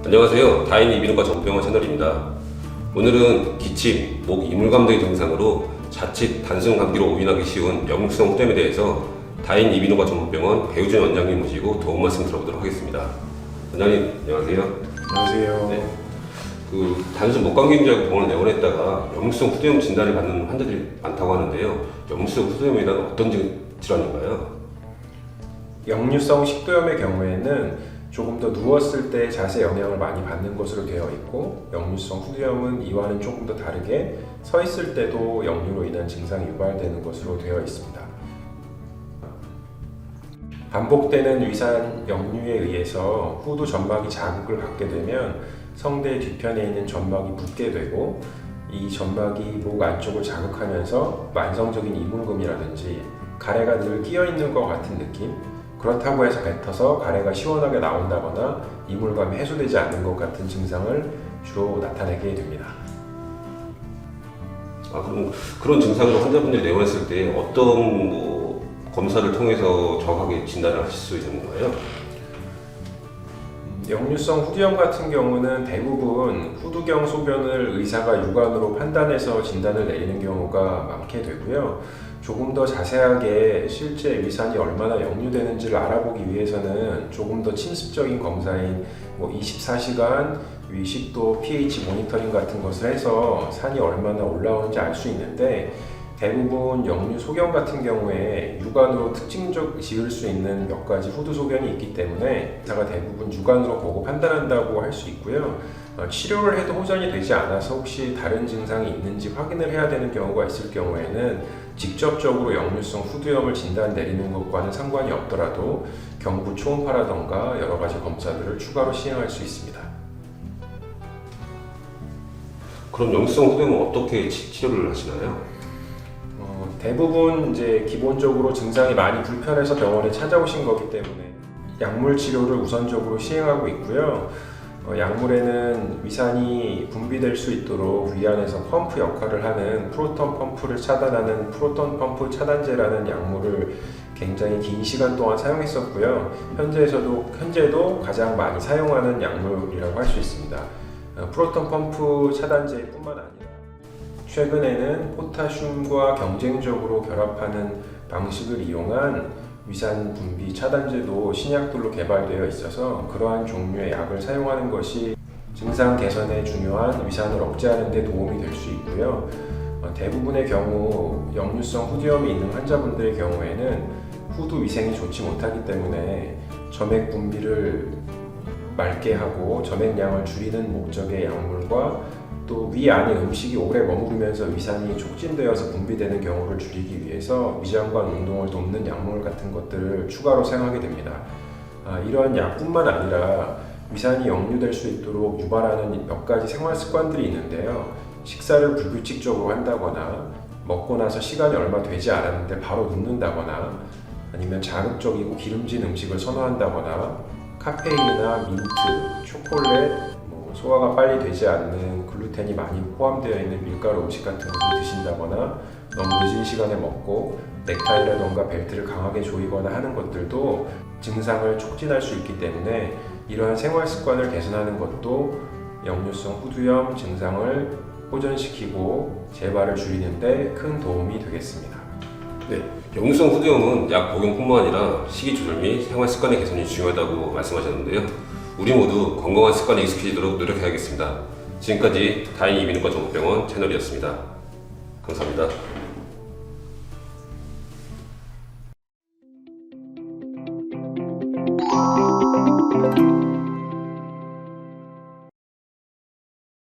안녕하세요. 다인 이비인후과 전문병원 채널입니다. 오늘은 기침, 목, 이물감 등의 증상으로 자칫 단순 감기로 오인하기 쉬운 역류성 후렴에 대해서 다인 이비인후과 전문병원 배우준 원장님 모시고 도움 말씀 들어보도록 하겠습니다. 원장님 안녕하세요. 안녕하세요. 네. 단순 목감기인 줄 알고 병원을 내원했다가 역류성 후두염 진단을 받는 환자들이 많다고 하는데요. 역류성 후두염이란 어떤 질환인가요? 역류성 식도염의 경우에는 조금 더 누웠을 때 자세 영향을 많이 받는 것으로 되어 있고, 역류성 후두염은 이와는 조금 더 다르게 서 있을 때도 역류로 인한 증상이 유발되는 것으로 되어 있습니다. 반복되는 위산 역류에 의해서 후두 점막이 자극을 받게 되면 성대 뒤편에 있는 점막이 붓게 되고, 이 점막이 목 안쪽을 자극하면서 만성적인 이물금이라든지 가래가 늘 끼어 있는 것 같은 느낌, 그렇다고 해서 뱉어서 가래가 시원하게 나온다거나 이물감이 해소되지 않는 것 같은 증상을 주로 나타내게 됩니다. 그럼 그런 증상으로 환자분들이 내원했을 때 어떤 검사를 통해서 정확하게 진단을 하실 수 있는 건가요? 역류성 후두염 같은 경우는 대부분 후두경 소변을 의사가 육안으로 판단해서 진단을 내리는 경우가 많게 되고요. 조금 더 자세하게 실제 위산이 얼마나 역류되는지를 알아보기 위해서는 조금 더 침습적인 검사인 24시간 위식도 pH 모니터링 같은 것을 해서 산이 얼마나 올라오는지 알 수 있는데, 대부분 역류 소견 같은 경우에 육안으로 특징적 지을 수 있는 몇 가지 후두 소견이 있기 때문에 의사가 대부분 육안으로 보고 판단한다고 할 수 있고요. 치료를 해도 호전이 되지 않아서 혹시 다른 증상이 있는지 확인을 해야 되는 경우가 있을 경우에는 직접적으로 역류성 후두염을 진단 내리는 것과는 상관이 없더라도 경부 초음파라던가 여러 가지 검사들을 추가로 시행할 수 있습니다. 그럼 역류성 후두염은 어떻게 치료를 하시나요? 대부분 이제 기본적으로 증상이 많이 불편해서 병원에 찾아오신 거기 때문에 약물 치료를 우선적으로 시행하고 있고요. 약물에는 위산이 분비될 수 있도록 위 안에서 펌프 역할을 하는 프로톤 펌프를 차단하는 프로톤 펌프 차단제라는 약물을 굉장히 긴 시간 동안 사용했었고요. 현재도 가장 많이 사용하는 약물이라고 할 수 있습니다. 프로톤 펌프 차단제뿐만 아니라 최근에는 포타슘과 경쟁적으로 결합하는 방식을 이용한 위산 분비 차단제도 신약들로 개발되어 있어서 그러한 종류의 약을 사용하는 것이 증상 개선에 중요한 위산을 억제하는 데 도움이 될 수 있고요. 대부분의 경우 역류성 후두염이 있는 환자분들의 경우에는 후두 위생이 좋지 못하기 때문에 점액 분비를 맑게 하고 점액량을 줄이는 목적의 약물과 또 위 안에 음식이 오래 머무르면서 위산이 촉진되어서 분비되는 경우를 줄이기 위해서 위장관 운동을 돕는 약물 같은 것들을 추가로 사용하게 됩니다. 이러한 약뿐만 아니라 위산이 역류될 수 있도록 유발하는 몇 가지 생활 습관들이 있는데요. 식사를 불규칙적으로 한다거나, 먹고 나서 시간이 얼마 되지 않았는데 바로 눕는다거나, 아니면 자극적이고 기름진 음식을 선호한다거나, 카페인이나 민트, 초콜릿, 소화가 빨리 되지 않는 글루텐이 많이 포함되어 있는 밀가루 음식 같은 것을 드신다거나, 너무 늦은 시간에 먹고 넥타이라던가 벨트를 강하게 조이거나 하는 것들도 증상을 촉진할 수 있기 때문에 이러한 생활 습관을 개선하는 것도 역류성 후두염 증상을 호전시키고 재발을 줄이는 데 큰 도움이 되겠습니다. 네, 역류성 후두염은 약 복용뿐만 아니라 식이 조절 및 생활 습관의 개선이 중요하다고 말씀하셨는데요. 우리 모두 건강한 습관에 익숙해지도록 노력해야겠습니다. 지금까지 다인 이비인후과 전문병원 채널이었습니다. 감사합니다.